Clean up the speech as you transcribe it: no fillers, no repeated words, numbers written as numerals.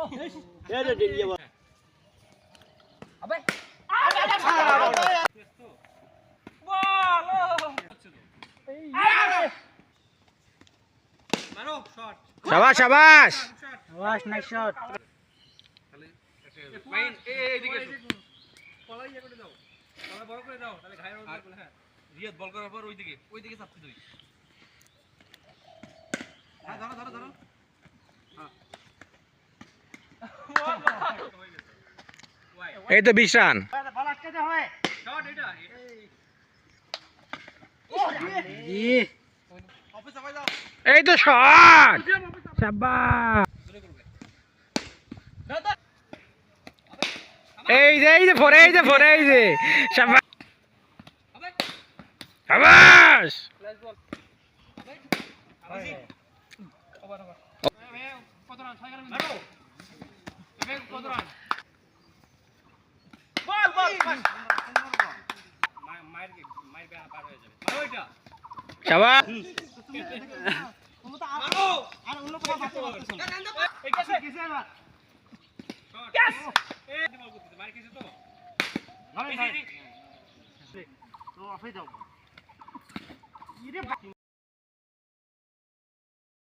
এটা দিয়ে বল আবে মারো শট শাবাশ শাবাশ ওয়াশ নাইস শট তাহলে মাইন এইদিকে পলাই ইয়া করে দাও পলাই বড় করে দাও তাহলে ঘায়ের হবে বলে হ্যাঁ রিয়াদ বল করার পর ওইদিকে চাপতে দিই হ্যাঁ ধরো ধরো ধরো এই তো 20 রান বল আটকে দে হয় শট এটা জি অফিস আবাই দাও এই তো শট শাবাশ এই যে ফোরে এই যে শাবাশ শাবাশ ফ্ল্যাশ বল কত রান 6 রান মারো কত রান বল মাইর পার হয়ে যাবে মারো এটা শাবাশ মারো আর অন্য কোনো বাচ্চা বাচ্চা এই কাছে কিসে এবার ইয়েস এই বল করতে মার কেছে তো ভাই ভাই তো অফে যাও ইরে